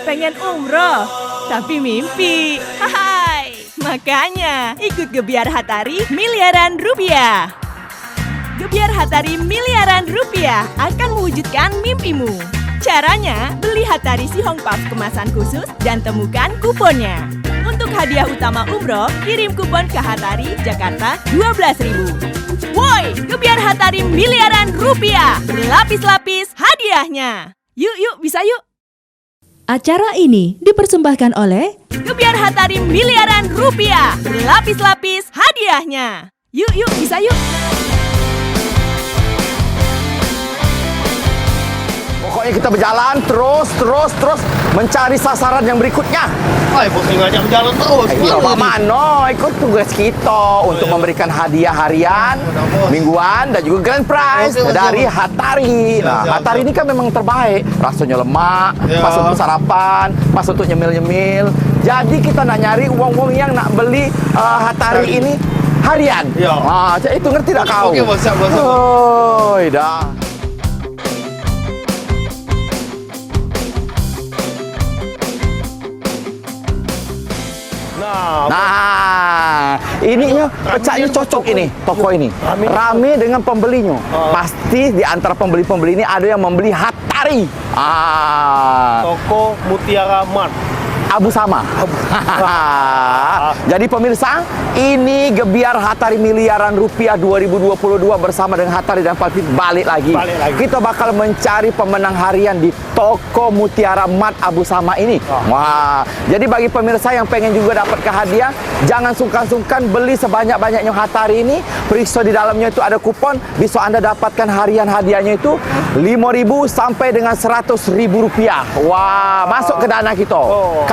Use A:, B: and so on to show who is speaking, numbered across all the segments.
A: Pengen umroh, tapi mimpi. Hai, makanya ikut Gebiar Hatari miliaran rupiah. Gebiar Hatari miliaran rupiah akan mewujudkan mimpimu. Caranya, beli Hatari Si Hong Puff kemasan khusus dan temukan kuponnya. Untuk hadiah utama umroh, kirim kupon ke Hatari, Jakarta 12.000. Woi, Gebiar Hatari miliaran rupiah. Berlapis-lapis hadiahnya. Yuk, bisa yuk.
B: Acara ini dipersembahkan oleh
A: Gebiar Hatari miliaran rupiah. Berlapis-lapis hadiahnya. Yuk, bisa yuk.
C: Pokoknya kita berjalan terus mencari sasaran yang berikutnya.
D: Ay, bos ngajak berjalan terus.
C: Iya, Pak Mano ikut tugas kita untuk memberikan hadiah harian, mingguan dan juga grand prize dari Hatari. Nah, Hatari ini kan memang terbaik. Rasanya lemak, pas untuk sarapan, pas untuk nyemil-nyemil. Jadi kita nak nyari uang-uang yang nak beli Hatari ini harian. Nah, itu ngerti tak kau?
D: Oke, bos, siap, bos.
C: Oh, dah. Nah, ininya pecahnya cocok ini toko ini. Rame dengan pembelinya. Pasti di antara pembeli-pembeli ini ada yang membeli Hatari.
D: Toko Mutiara Mart.
C: Abu Sama. Jadi pemirsa, ini Gebiar Hatari miliaran rupiah 2022 bersama dengan Hatari dan Palpit balik lagi. Kita bakal mencari pemenang harian di toko Mutiara Mart Abu Sama ini. Wah, jadi bagi pemirsa yang pengen juga dapat hadiah, jangan sungkan-sungkan beli sebanyak-banyaknya Hatari ini. Periksa di dalamnya itu ada kupon, bisa Anda dapatkan harian hadiahnya itu 5.000 sampai dengan 100.000 rupiah. Wah, masuk ke dana kita.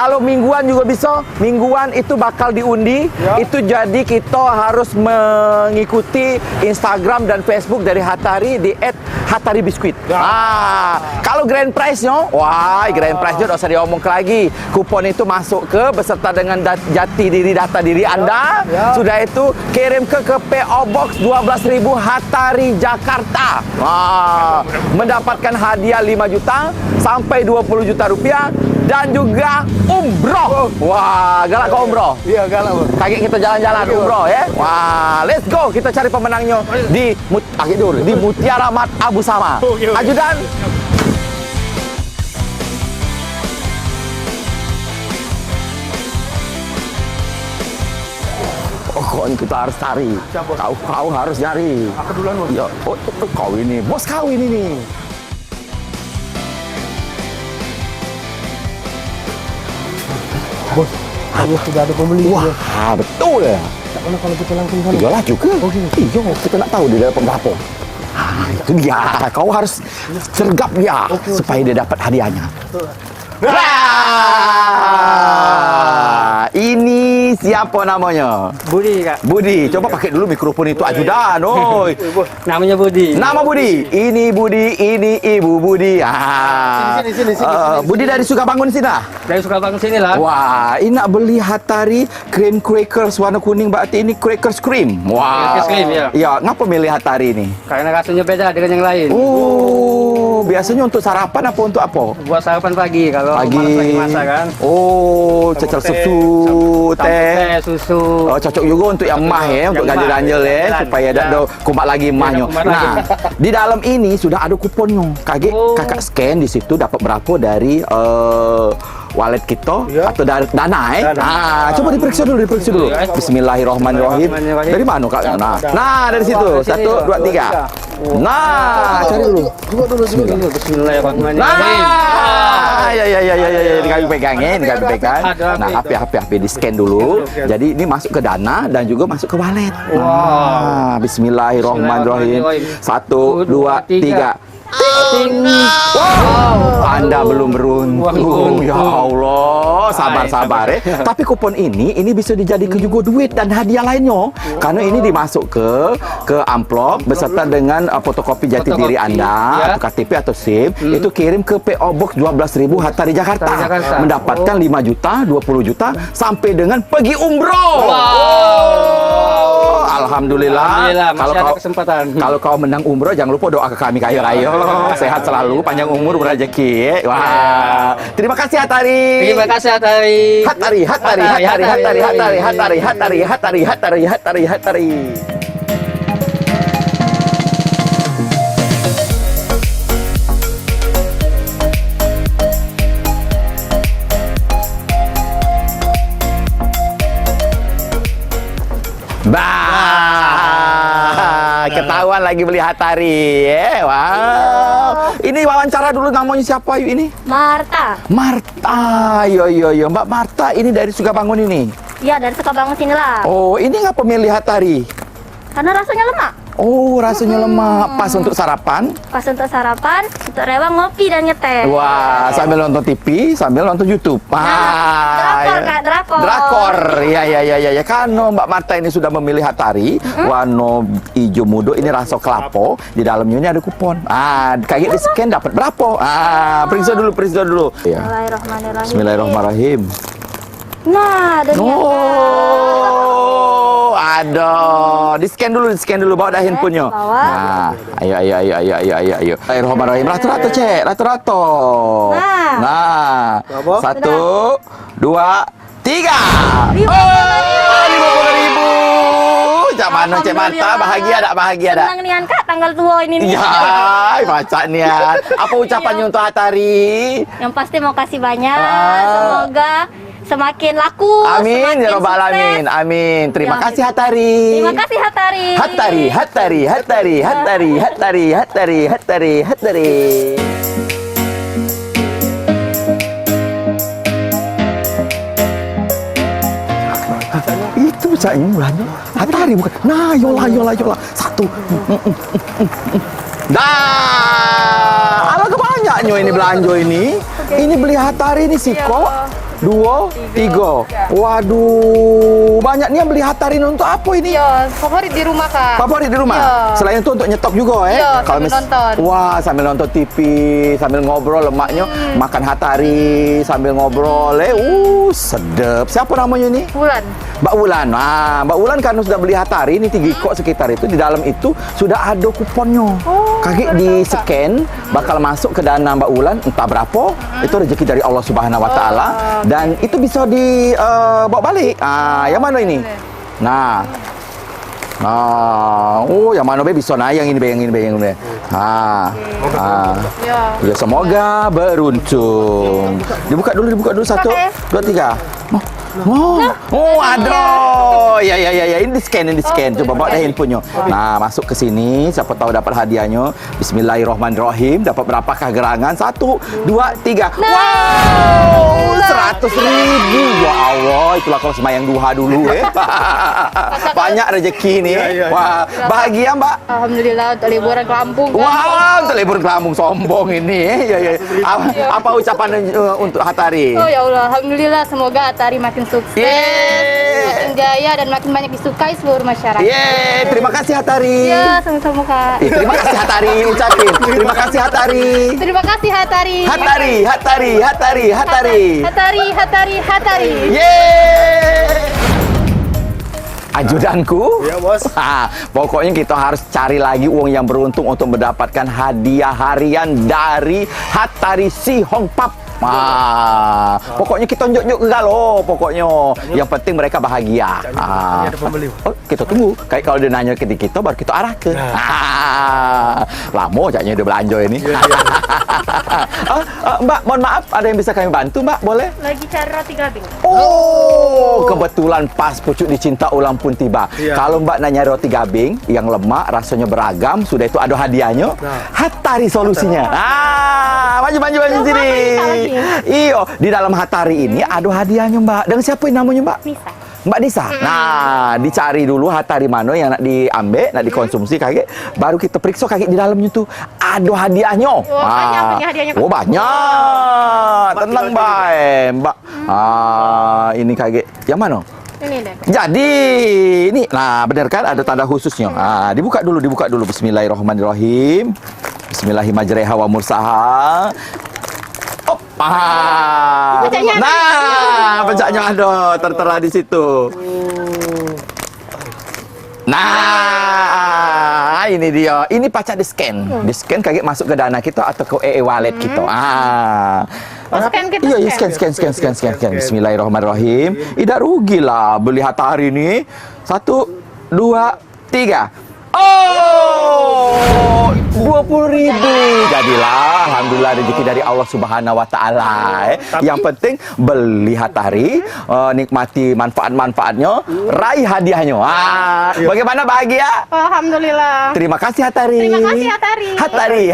C: Kalau mingguan juga bisa, mingguan itu bakal diundi. Itu jadi kita harus mengikuti Instagram dan Facebook dari Hatari di @hataribiskuit. Kalau grand prize-nya, grand prize-nya tidak usah diomong lagi. Kupon itu masuk ke beserta dengan data diri Anda. Sudah itu kirim ke PO Box 12.000 Hatari Jakarta. Mendapatkan hadiah 5 juta sampai 20 juta rupiah dan juga umroh. Wah, galak ke umroh?
D: Iya, galak, bos.
C: Kaget kita jalan-jalan umroh ya. Wah, let's go. Kita cari pemenangnya di Mutiara Mart Abu Sama. Ajudan. Pokoknya kita harus cari. Kau harus nyari.
D: Aku duluan, bos.
C: Ya, kau ini, bos kau ini nih.
D: Bos, sudah ada pembeli.
C: Wah, betul ya.
D: Tak mana kalau kita langsung sana.
C: Iya laju ke? Iya, kita nak tahu dia dapat berapa. Itu dia. Kau harus sergap dia supaya dia dapat hadiahnya. Ini siapa namanya?
E: Budi, Kak.
C: Budi. Coba pakai dulu mikrofon itu ajudan. Oi.
E: Namanya Budi.
C: Nama Budi. Ini Budi, ini Ibu Budi.
D: Sini.
C: Budi dari Sukabangun sini lah.
E: Dari Sukabangun sini lah.
C: Wah, ini nak beli Hatari cream crackers warna kuning, berarti ini crackers cream. Wah.
E: Crackers cream, ya.
C: Iya, ngapa milih Hatari ini?
E: Karena rasanya beda dengan yang lain.
C: Oh, biasanya untuk sarapan apa untuk apa?
E: Buat sarapan pagi kalau
C: Pagi.
E: malas lagi masak kan.
C: Oh, cecer susu, teh.
E: Susu.
C: Oh, cocok juga untuk yang mah ya, untuk ganjil-ganjil ya, supaya ada kumat lagi mahnya. Nah, di dalam ini sudah ada kuponnya. Kakak scan di situ dapat berapa dari wallet kita atau dari dana coba diperiksa dulu. Bismillahirrahmanirrahim. Dari mana Kak? Nah, dari situ. 1 2 3. Nah, cari dulu.
E: Bismillahirrahmanirrahim.
C: Nah, ya. Ini kami pegang. Nah, HP di scan dulu. Jadi ini masuk ke dana dan juga masuk ke wallet. Bismillahirrahmanirrahim. 1 2 3. Wow, Anda belum beruntung. Ya Allah, sabar ya. Tapi kupon ini bisa dijadikan juga duit dan hadiah lainnya. Karena ini dimasuk ke amplop beserta dengan fotokopi jati diri Anda, atau KTP atau SIM, itu kirim ke PO Box 12.000 Hatari Jakarta. Mendapatkan 5 juta, 20 juta sampai dengan pergi umroh. Alhamdulillah.
E: Masih ada kesempatan.
C: Kalau kau menang umroh, jangan lupa doa ke kami kaya raya. Sehat selalu, panjang umur, berrezeki. Wah. Terima kasih Hatari.
E: Terima kasih Hatari.
C: Hatari. Ketahuan lagi beli Hatari. Wow. Ini wawancara dulu, namanya siapa yuk ini?
F: Marta.
C: Marta. Yo. Mbak Marta ini dari Sukabangun ini.
F: Ya, dari Sukabangun sinilah.
C: Oh, ini ngapa milih Hatari?
F: Karena rasanya lemak.
C: Oh, rasanya lemak. Pas untuk sarapan.
F: Pas untuk sarapan, untuk rewang ngopi dan ngeteh.
C: Wah, sambil nonton TV, sambil nonton YouTube.
F: Drakor, Kak, drakor.
C: Drakor. Ya. Karena Mbak Marta ini sudah memilih Hatari, warna hijau mudo, ini rasa kelapo, di dalamnya ini ada kupon. Kayak di scan dapat berapa? Periksa dulu. Ya.
F: Bismillahirrahmanirrahim.
C: Bismillahirrahmanirrahim.
F: Nah, ada
C: Oh, aduh. Di scan dulu, bawa dah handphonenya.
F: bawa.
C: Nah, ayo. Bismillahirrahmanirrahim. Ratu-ratu, Cek. Ratu-ratu. Nah.
D: Berapa?
C: 1, 2, 3.
F: 50.000.
C: Oh, 50.000. Cak mana Cek Marta? Bahagia tak?
F: Senang nian Kak, tanggal 2 ini nih.
C: Ya, macam ni. Apa ucapannya untuk Hatari?
F: Yang pasti mau kasih banyak. Semoga semakin laku.
C: Amin
F: semakin
C: ya Rabbal
F: sukses.
C: Alamin. Amin. Terima
F: Ya.
C: kasih Hatari.
F: Terima kasih Hatari.
C: Hatari. Itu caknya murahnya. Hatari bukan. Nah, yola. 1. Dah. Ala kebanyaknya ini belanja ini. Ini beli Hatari ini Siko. 2, 3. Waduh, banyak nih yang beli Hatari ini untuk apa ini?
G: Iya, favorit di rumah Kak.
C: Favorit di rumah?
G: Iya.
C: Selain itu untuk nyetok juga
G: Iya, sambil nonton.
C: Wah, sambil nonton TV, sambil ngobrol lemaknya, makan Hatari, sambil ngobrol. Sedap. Siapa namanya ini?
G: Bulan.
C: Mbak Wulan. Mbak Wulan karena sudah beli Hatari ini 3 kok sekitar itu, di dalam itu sudah ada kuponnya. Kaki di scan bakal masuk ke dana Mbak Wulan entah berapa. Itu rezeki dari Allah Subhanahu wa taala dan itu bisa dibawa balik. Yang mana ini? Nah. Yang mana be bisa yang ini be. Ya semoga beruntung. Dibuka dulu 1, 2, 3. Aduh. Ya. Ini di scan. Coba bawa dah handphonenya. Nah, masuk ke sini. Siapa tahu dapat hadiahnya. Bismillahirrahmanirrahim. Dapat berapakah gerangan? 1, 2, 3. Wow, 100.000. Ya Allah, itulah kalau semayang duha dulu Banyak rezeki nih. Wah, bahagia Mbak.
G: Alhamdulillah untuk liburan ke Lampung. Kak.
C: Wah, untuk liburan ke Lampung sombong ini. Ya. Apa ucapan untuk Hatari?
G: Oh ya Allah, alhamdulillah semoga Hatari makin sukses, makin jaya dan makin banyak disukai seluruh masyarakat.
C: Terima kasih Hatari.
G: Iya, sama-sama Kak.
C: Terima kasih Hatari, ucapin. Terima kasih Hatari.
G: Terima kasih Hatari. Hatari.
C: Ajudanku.
D: Iya, Bos.
C: Pokoknya kita harus cari lagi uang yang beruntung untuk mendapatkan hadiah harian dari Hatari Si Hong Pap. Pokoknya kita unjuk-unjuk galo pokoknya. Yang penting mereka bahagia.
D: Ada pembeli.
C: Kita tunggu. Kayak kalau dia nanya ke kita baru kita arahkan. Lama jadinya dia belanja ini. Mbak, mohon maaf, ada yang bisa kami bantu, Mbak? Boleh?
F: Lagi cari roti gabing.
C: Oh, kebetulan pas pucuk dicinta ulang pun tiba.
D: Iya.
C: Kalau Mbak nanya roti gabing yang lemak, rasanya beragam, sudah itu ada hadiahnya. Hatari solusinya. Maju sini. Iyo, di dalam Hatari ini ada hadiahnya, Mbak. Dan siapa yang namanya, Mbak?
F: Nisa.
C: Mbak Nisa. Nah, dicari dulu Hatari mana yang nak diambil, nak dikonsumsi kakek. Baru kita periksa kakek di dalamnya tuh ada hadiahnya.
G: Banyak punya hadiahnya, Kak.
C: Banyak. Tenang, Mbak. Ini kakek. Yang mana?
G: Ini deh.
C: Jadi, ini. Nah, benar kan ada tanda khususnya. Dibuka dulu. Bismillahirrahmanirrahim. Bismillahirrahmanirrahim wa mursaha. Pencaknya ada, tertera di situ. Nah, ini dia. Ini pacak di-scan. Di-scan kaget masuk ke dana kita atau ke EE wallet kita.
G: Scan kita,
C: Iya,
G: scan.
C: scan. Bismillahirrahmanirrahim. Tidak rugilah beli Hatari ini. 1, 2, 3. Oh, 20.000. Jadilah, alhamdulillah rezeki dari Allah Subhanahu wa taala. Yang penting beli Hatari, nikmati manfaat-manfaatnya, raih hadiahnya. Bagaimana bahagia?
G: Alhamdulillah.
C: Terima kasih Hatari.
G: Terima kasih, Hatari.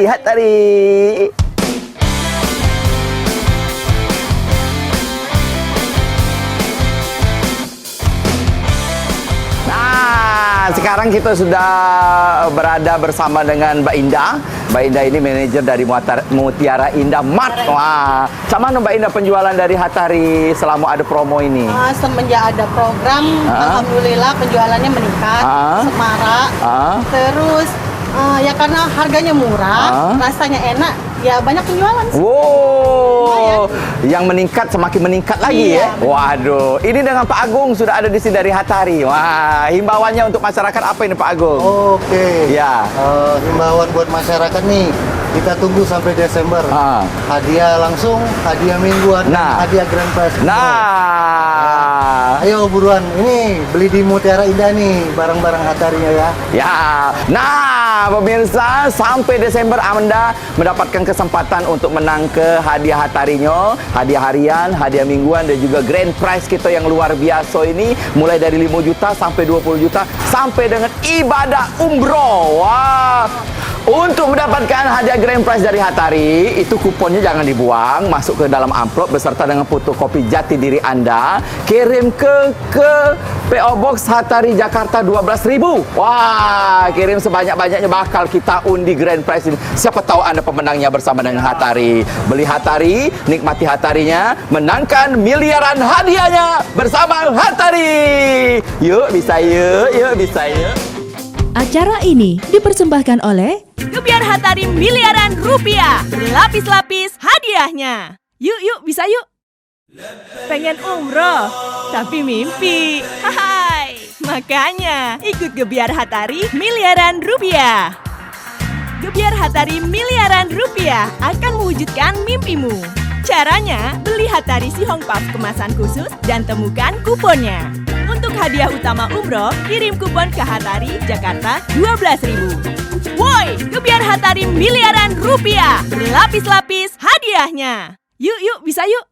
C: Hatari. Nah, sekarang kita sudah berada bersama dengan Mbak Indah. Mbak Indah ini manajer dari Mutiara Indah Mart. Wah, sama mana Mbak Indah penjualan dari Hatari selama ada promo ini?
H: Semenjak ada program, alhamdulillah penjualannya meningkat, semarak. Terus ya karena harganya murah, rasanya enak, ya banyak penjualan sih.
C: Wow, yang meningkat semakin meningkat lagi ya. Waduh, ini dengan Pak Agung sudah ada di sini dari Hatari. Wah, himbauannya untuk masyarakat apa ini Pak Agung?
D: Oke.
C: Ya.
D: Himbauan buat masyarakat nih, kita tunggu sampai Desember. Hadiah langsung, hadiah mingguan, dan hadiah grand prize. Ayo buruan, ini beli di Mutiara Indah nih, barang-barang Hatarinya ya.
C: Ya. Nah, pemirsa, sampai Desember Anda mendapatkan kesempatan untuk menang ke hadiah Hatarinya, hadiah harian, hadiah mingguan, dan juga grand prize kita yang luar biasa ini, mulai dari 5 juta sampai 20 juta, sampai dengan ibadah umroh. Wah. Untuk mendapatkan hadiah grand prize dari Hatari, itu kuponnya jangan dibuang, masuk ke dalam amplop beserta dengan fotokopi jati diri Anda, kirim ke PO Box Hatari Jakarta 12.000. Wah, kirim sebanyak-banyaknya, bakal kita undi grand prize ini. Siapa tahu Anda pemenangnya bersama dengan Hatari. Beli Hatari, nikmati Hatarinya, menangkan miliaran hadiahnya bersama Hatari. Yuk, bisa yuk, bisa yuk.
B: Acara ini dipersembahkan oleh
A: Gebiar Hatari miliaran rupiah. Berlapis-lapis hadiahnya. Yuk, bisa yuk. Pengen umroh, tapi mimpi. Hai, makanya ikut Gebiar Hatari miliaran rupiah. Gebiar Hatari miliaran rupiah akan mewujudkan mimpimu. Caranya, beli Hatari Si Hong Puff kemasan khusus dan temukan kuponnya. Untuk hadiah utama umroh, kirim kupon ke Hatari Jakarta 12.000. Woi, Gebiar Hatari miliaran rupiah. Berlapis-lapis hadiahnya. Yuk, bisa yuk.